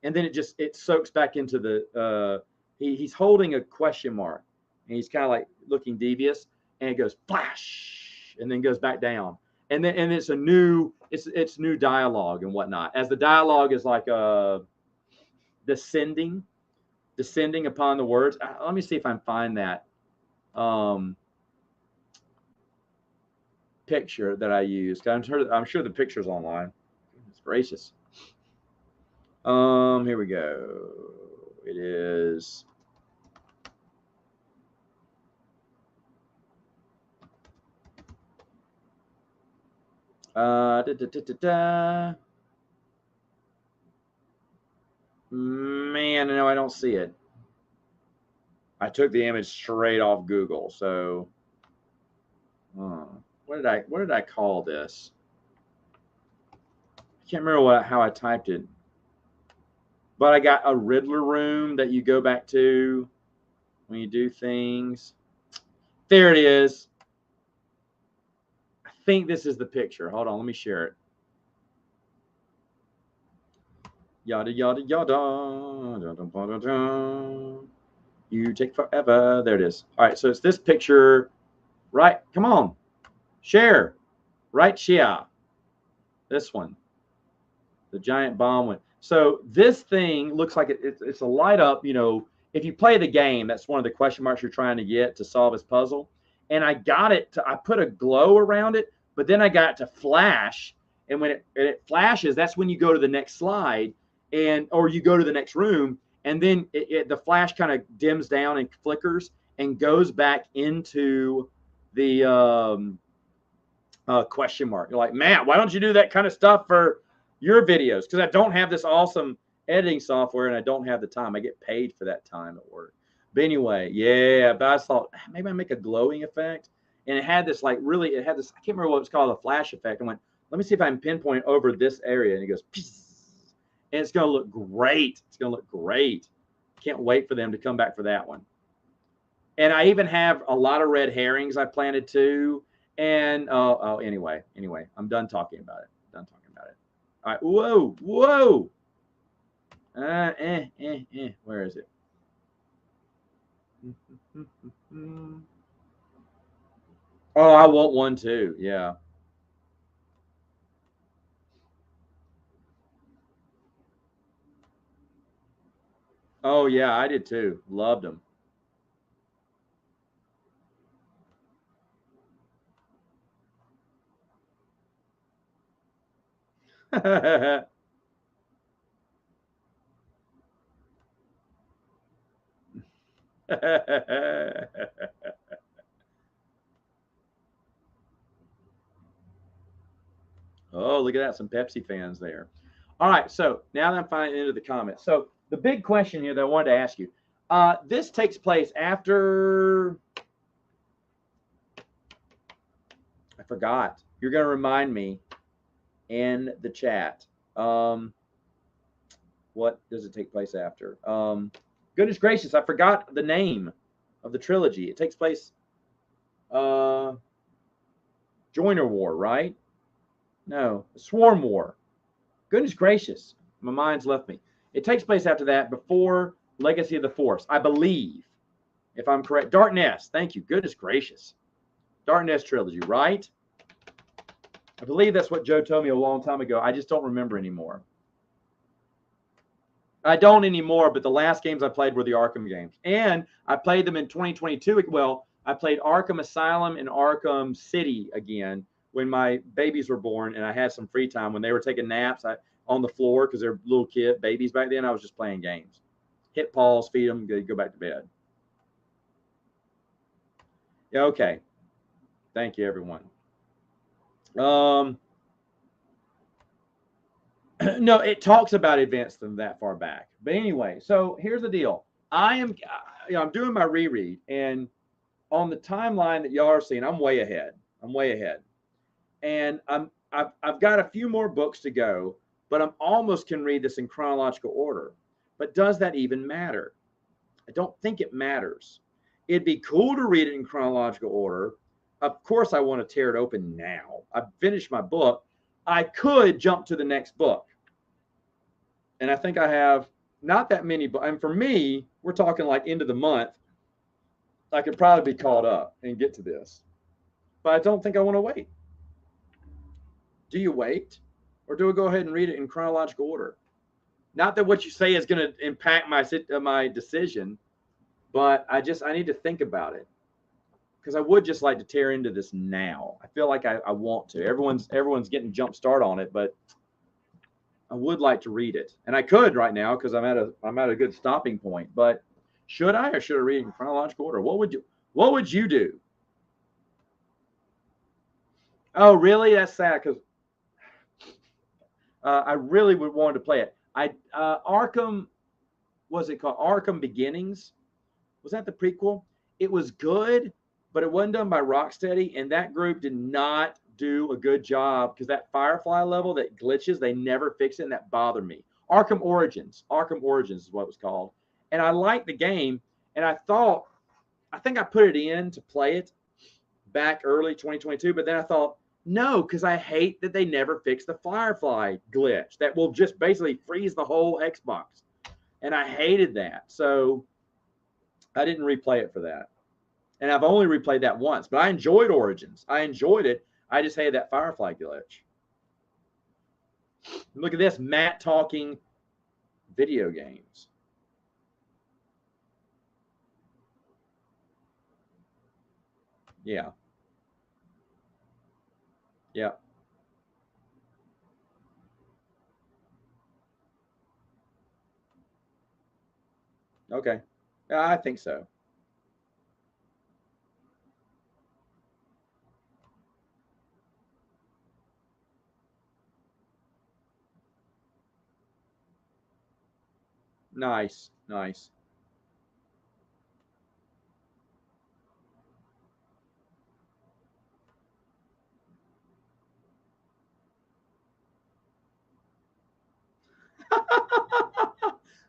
and then it soaks back into the he's holding a question mark and he's kind of like looking devious, and it goes flash and then goes back down, and it's it's new dialogue and whatnot, as the dialogue is like descending upon the words. Let me see if I can find that picture that I used. I'm sure the picture's online. It's gracious. Here we go. It is. Da, da, da, da, da. Man, no, I don't see it. I took the image straight off Google. So, what did I call this? I can't remember how I typed it. But I got a Riddler room that you go back to when you do things. There it is. I think this is the picture. Hold on, let me share it. Yada yada yada. You take forever. There it is. All right, so it's this picture. Right, come on, share. Right here. This one. The giant bomb one. So this thing looks like it's a light up. You know, if you play the game, that's one of the question marks you're trying to get to solve this puzzle. And I got it to, I put a glow around it, but then I got it to flash. And when it flashes, that's when you go to the next slide, or you go to the next room, and then the flash kind of dims down and flickers and goes back into the question mark. You're like, Matt, why don't you do that kind of stuff for your videos? Because I don't have this awesome editing software and I don't have the time. I get paid for that time at work. But anyway, yeah, but I thought maybe I make a glowing effect. And it had this I can't remember what it's called, a flash effect. I went, let me see if I can pinpoint over this area. And it goes, and it's going to look great. It's going to look great. Can't wait for them to come back for that one. And I even have a lot of red herrings I planted too. And anyway, I'm done talking about it. All right, whoa. Where is it? Oh, I want one too. Yeah. Oh yeah, I did too. Loved them. Oh, look at that. Some Pepsi fans there. All right. So now that I'm finally into the comments. So the big question here that I wanted to ask you, this takes place after, I forgot. You're going to remind me in the chat. What does it take place after? Goodness gracious, I forgot the name of the trilogy. It takes place, Joiner War, right? No, Swarm War. Goodness gracious, my mind's left me. It takes place after that, before Legacy of the Force, I believe, if I'm correct. Dark Nest, thank you. Goodness gracious. Dark Nest trilogy, right? I believe that's what Joe told me a long time ago. I just don't remember anymore. I don't anymore, but the last games I played were the Arkham games. And I played them in 2022. Well, I played Arkham Asylum and Arkham City again when my babies were born and I had some free time. When they were taking naps on the floor because they're little babies back then, I was just playing games. Hit pause, feed them, go back to bed. Yeah, okay. Thank you, everyone. No, it talks about events from that far back. But anyway, so here's the deal. I'm doing my reread, and on the timeline that y'all are seeing, I'm way ahead. And I've got a few more books to go, but I'm almost can read this in chronological order. But does that even matter? I don't think it matters. It'd be cool to read it in chronological order. Of course, I want to tear it open now. I've finished my book. I could jump to the next book. And I think I have not that many, and for me, we're talking like end of the month. I could probably be caught up and get to this. But I don't think I want to wait. Do you wait? Or do I go ahead and read it in chronological order? Not that what you say is going to impact my decision, but I need to think about it. Because I would just like to tear into this now. I feel like I want to. Everyone's getting jump start on it, but I would like to read it, and I could right now because I'm at a good stopping point. But should I, or should I read in chronological order? What would you do? Oh, really? That's sad because I really would want to play it. Arkham, was it called Arkham Beginnings? Was that the prequel? It was good, but it wasn't done by Rocksteady, and that group did not do a good job because that Firefly level that glitches, they never fix it, and that bothered me. Arkham Origins is what it was called, and I liked the game, and I think I put it in to play it back early 2022, but then I thought, no, because I hate that they never fixed the Firefly glitch that will just basically freeze the whole Xbox. And I hated that. So I didn't replay it for that. And I've only replayed that once, but I enjoyed Origins. I enjoyed it. I just hated that Firefly glitch. Look at this, Matt talking video games. Yeah. Yeah. Okay. Yeah, I think so. Nice. Nice.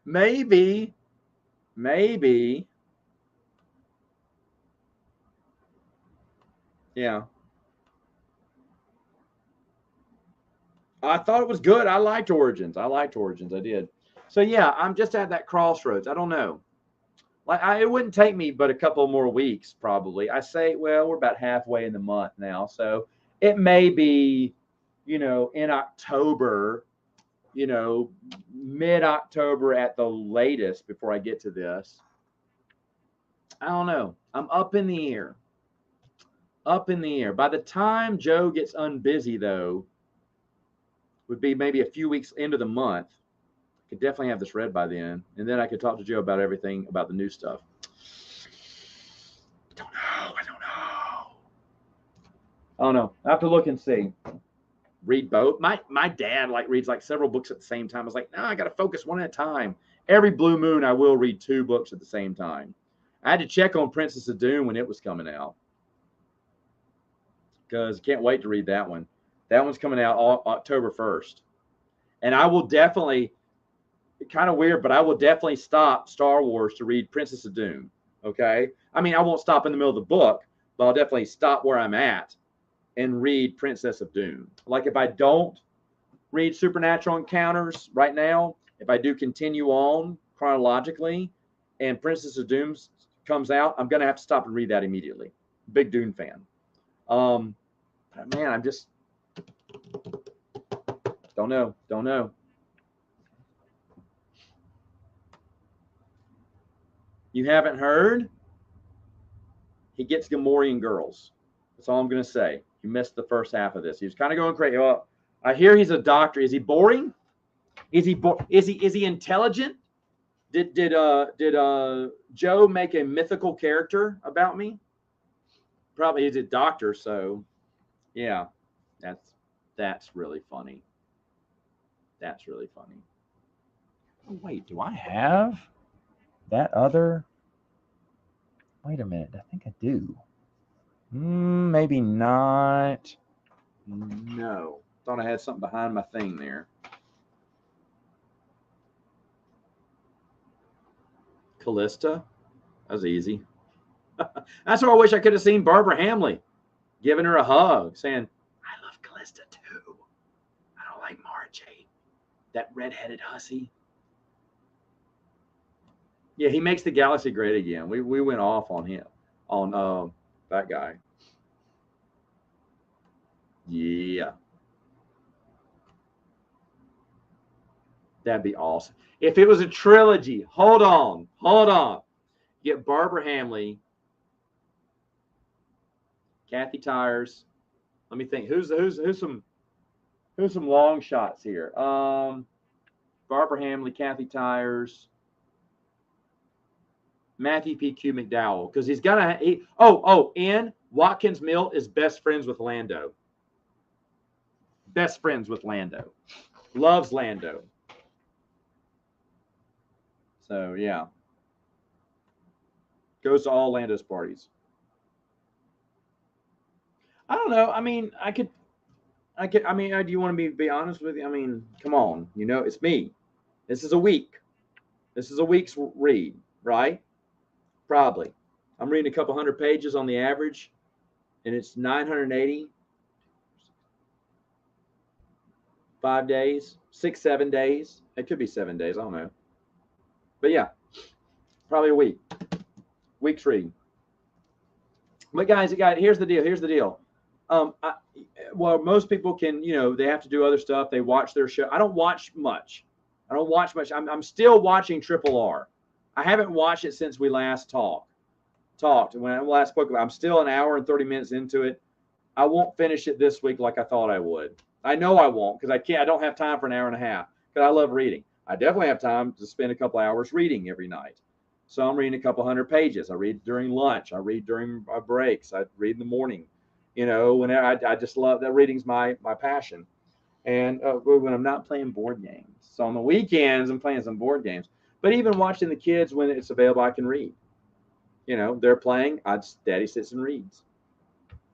Maybe. Maybe. Yeah. I thought it was good. I liked Origins. I did. So yeah, I'm just at that crossroads. I don't know. It wouldn't take me but a couple more weeks probably. I say, well, we're about halfway in the month now, so it may be, in October, mid-October at the latest before I get to this. I don't know. I'm up in the air. Up in the air. By the time Joe gets unbusy, though, would be maybe a few weeks into the month. I could definitely have this read by then, and then I could talk to Joe about everything about the new stuff. I don't know. I have to look and see. Read both. My dad reads several books at the same time. I was like, no, I got to focus one at a time. Every blue moon, I will read 2 books at the same time. I had to check on Princess of Doom when it was coming out because I can't wait to read that one. That one's coming out October 1st, and I will definitely. Kind of weird, but I will definitely stop Star Wars to read Princess of Doom. Okay, I mean I won't stop in the middle of the book, but I'll definitely stop where I'm at and read Princess of Doom. Like if I don't read Supernatural Encounters right now, if I do continue on chronologically, and Princess of Doom comes out, I'm gonna have to stop and read that immediately. Big Dune fan. Man, I'm just don't know. You haven't heard? He gets Gamorrean girls. That's all I'm going to say. You missed the first half of this. He was kind of going crazy. Well, I hear he's a doctor. Is he boring? Is he intelligent? Did Joe make a mythical character about me? Probably he's a doctor, so yeah. That's really funny. That's really funny. Oh, wait, do I have that other? Wait a minute. I think I do. Maybe not. No. Thought I had something behind my thing there. Callista? That was easy. That's why I wish I could have seen Barbara Hamley giving her a hug, saying, I love Callista too. I don't like Margie. That redheaded hussy. Yeah, he makes the galaxy great again. We went off on him, on that guy. Yeah. That'd be awesome. If it was a trilogy, hold on. Get Barbara Hamley, Kathy Tyers. Let me think. Who's some long shots here? Barbara Hamley, Kathy Tyers, Matthew P.Q. McDowell, because he's gonna. And Watkins Milt is best friends with Lando. Best friends with Lando. Loves Lando. So yeah. Goes to all Lando's parties. I don't know. I mean, I mean, do you want me to be honest with you? I mean, come on. You know, it's me. This is a week. This is a week's read, right? Probably. I'm reading a couple hundred pages on the average, and it's 980. 5 days, 6, 7 days. It could be 7 days. I don't know. But yeah, probably a week. Week's reading. But guys, here's the deal. Here's the deal. Well, most people can, you know, they have to do other stuff. They watch their show. I don't watch much. I'm still watching Triple R. I haven't watched it since we last talked. When I last spoke about it, I'm still an hour and 30 minutes into it. I won't finish it this week like I thought I would. I know I won't because I don't have time for an hour and a half because I love reading. I definitely have time to spend a couple hours reading every night. So I'm reading a couple hundred pages. I read during lunch. I read during my breaks. I read in the morning. You know, whenever I just love that. Reading's my passion. And when I'm not playing board games. So on the weekends, I'm playing some board games. But even watching the kids when it's available, I can read. You know, they're playing. Daddy sits and reads.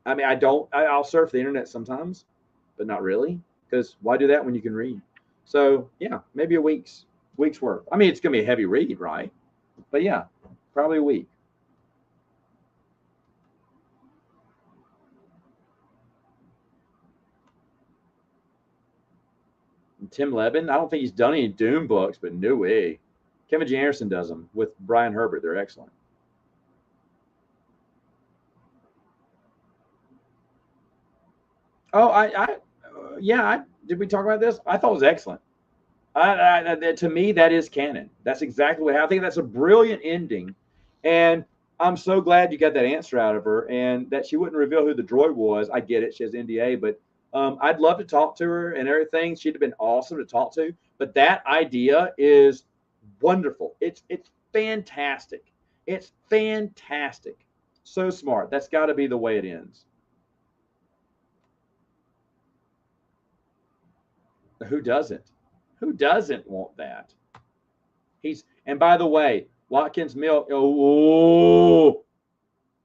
I mean, I'll surf the internet sometimes, but not really. Because why do that when you can read? So yeah, maybe a week's worth. I mean, it's gonna be a heavy read, right? But yeah, probably a week. And Tim Levin, I don't think he's done any Doom books, but no way. Kevin J. Anderson does them with Brian Herbert. They're excellent. Oh, did we talk about this? I thought it was excellent. To me, that is canon. That's exactly what I think. That's a brilliant ending, and I'm so glad you got that answer out of her, and that she wouldn't reveal who the droid was. I get it; she has NDA, but I'd love to talk to her and everything. She'd have been awesome to talk to. But that idea is wonderful. It's fantastic. It's fantastic. So smart. That's got to be the way it ends. Who doesn't? Who doesn't want that? And by the way, Watkins Milk,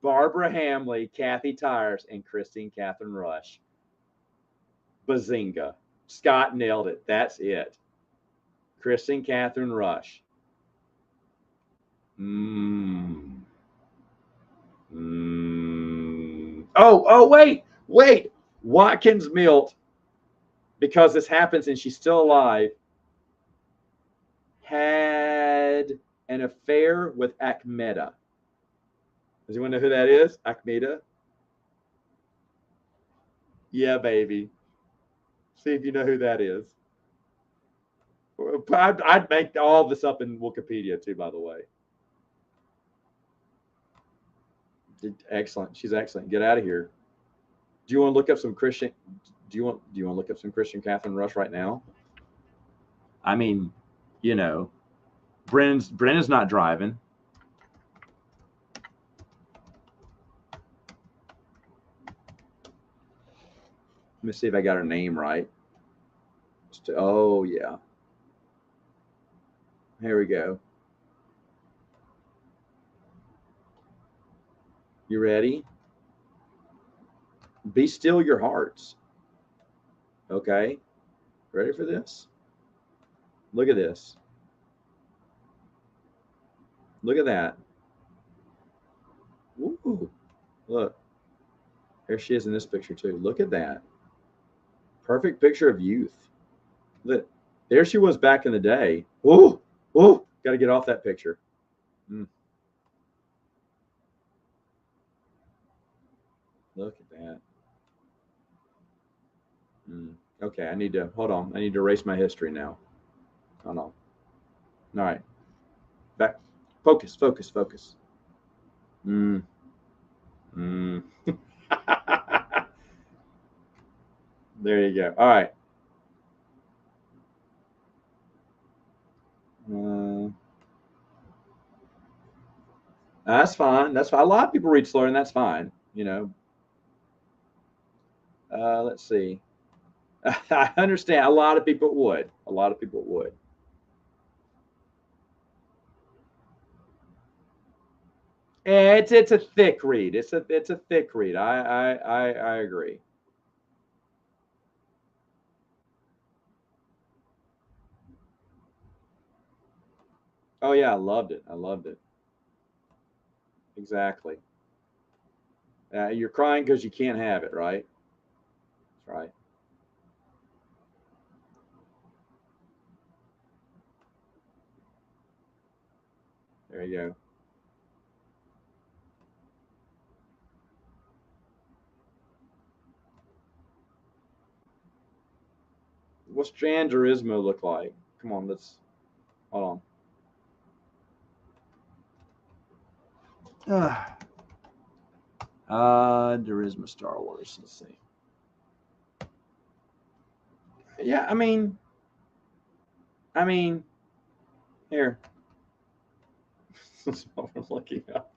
Barbara Hamley, Kathy Tyers, and Christine Catherine Rush. Bazinga. Scott nailed it. That's it. Christine Catherine Rush. Oh, wait. Watkins Milt, because this happens and she's still alive, had an affair with Achmeda. Does anyone know who that is? Achmeda? Yeah, baby. See if you know who that is. I'd make all this up in Wikipedia too, by the way. Excellent. She's excellent. Get out of here. Do you want to look up some Christian? Do you want to look up some Christian Catherine Rush right now? I mean, you know, Brennan's not driving. Let me see if I got her name right. Oh yeah. Here we go. You ready? Be still your hearts. Okay. Ready for this? Look at this. Look at that. Ooh. Look. There she is in this picture too. Look at that. Perfect picture of youth. Look. There she was back in the day. Ooh. Got to get off that picture. Look at that. Okay, I need to hold on. I need to erase my history now. Hold on. All right. Back. Focus. There you go. All right. That's fine. That's fine. A lot of people read slower, and that's fine. You know. Let's see. I understand. A lot of people would. It's a thick read. It's a thick read. I agree. Oh yeah, I loved it. I loved it. Exactly. You're crying because you can't have it, right? That's right. There you go. What's Gran Turismo look like? Come on, let's hold on. Turismo Star Wars. Let's see. Yeah, I mean, here. That's what we're looking up.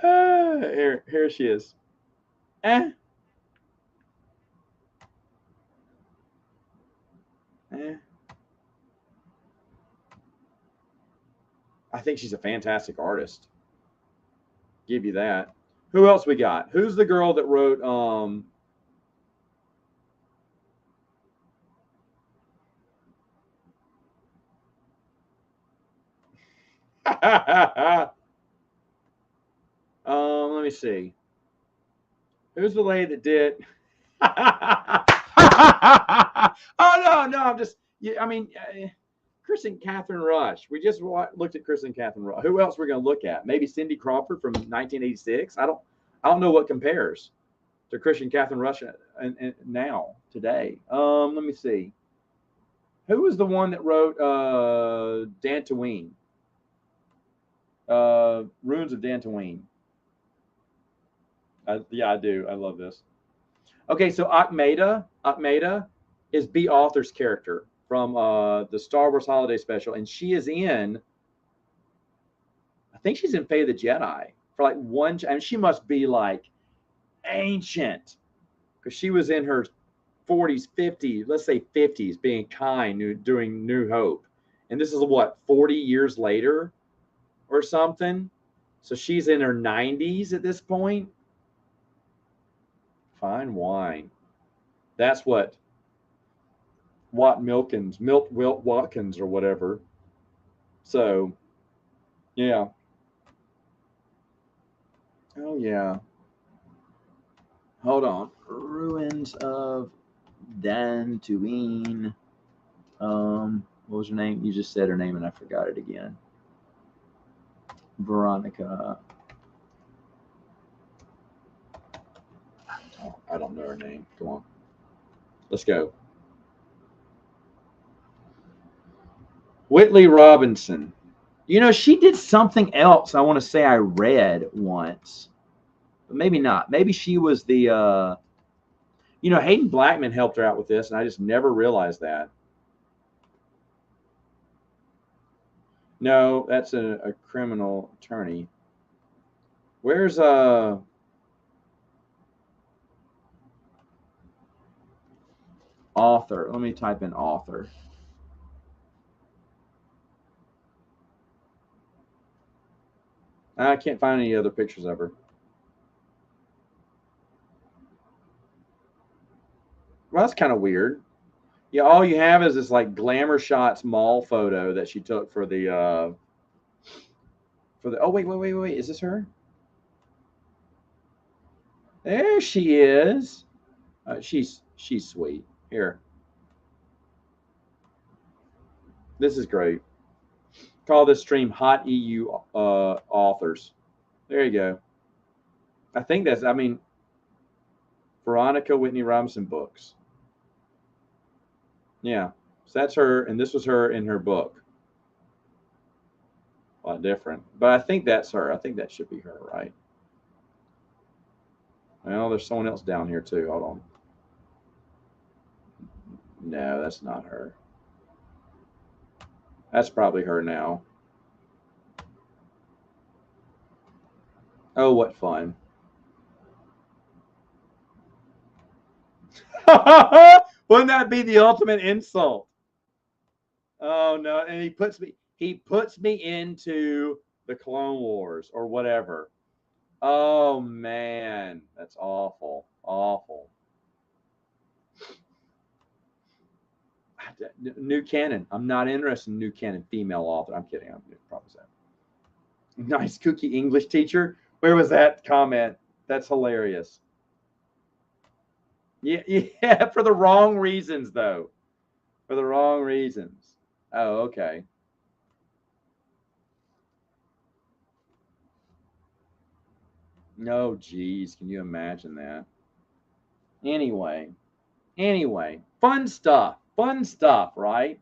Here she is. Eh, eh. I think she's a fantastic artist. Give you that. Who else we got? Who's the girl that wrote let me see. Who's the lady that did Oh no, I'm just yeah, I mean Chris and Catherine Rush. We just looked at Chris and Catherine Rush. Who else we're going to look at? Maybe Cindy Crawford from 1986. I don't know what compares to Chris and Catherine Rush and now today. Let me see. Who was the one that wrote Dantooine? Ruins of Dantooine. Yeah, I do. I love this. Okay, so Ahmeda is B. Author's character from the Star Wars Holiday Special, and she is in. I think she's in Fate of the Jedi for like one. I mean, she must be like ancient because she was in her 40s, 50s, let's say 50s, being kind doing New Hope, and this is what 40 years later or something. So she's in her 90s at this point. Fine wine. That's what Wilt Watkins or whatever. So yeah. Oh yeah. Hold on. Ruins of Dantooine. What was her name? You just said her name and I forgot it again. Veronica. Oh, I don't know her name. Come on. Let's go. Whitley Robinson. You know, she did something else I want to say I read once. But maybe not. Maybe she was the Hayden Blackman helped her out with this, and I just never realized that. No, that's a criminal attorney. Where's author? Let me type in author. I can't find any other pictures of her. Well, that's kind of weird. Yeah, all you have is this like glamour shots mall photo that she took for the oh wait. Is this her? There she is. She's sweet. Here. This is great. Call this stream Hot EU authors. There you go. I mean, Veronica Whitney Robinson books. Yeah. So that's her, and this was her in her book. A lot different. But I think that's her. I think that should be her, right? Well, there's someone else down here too. Hold on. No, that's not her. That's probably her now. Oh, what fun. Wouldn't that be the ultimate insult? Oh no, and he puts me into the Clone Wars or whatever. Oh man, that's awful. Awful. New canon. I'm not interested in new canon female author. I'm kidding. I'm probably that. Nice kooky English teacher. Where was that comment? That's hilarious. Yeah, yeah, for the wrong reasons though. For the wrong reasons. Oh, okay. No, geez, can you imagine that? Anyway, fun stuff, right?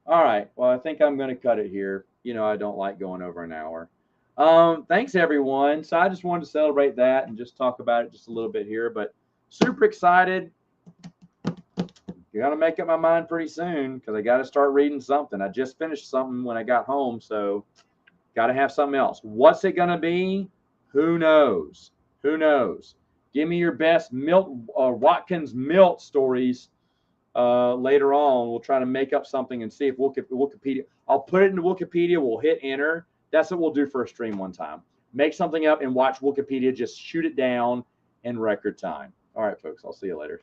All right. Well, I think I'm going to cut it here. You know, I don't like going over an hour. Thanks everyone. So I just wanted to celebrate that and just talk about it just a little bit here, but super excited. You got to make up my mind pretty soon because I got to start reading something. I just finished something when I got home, so got to have something else. What's it going to be? Who knows? Who knows? Give me your best Watkins Milt stories later on. We'll try to make up something and see if Wikipedia. I'll put it into Wikipedia. We'll hit enter. That's what we'll do for a stream one time. Make something up and watch Wikipedia just shoot it down in record time. All right, folks. I'll see you later.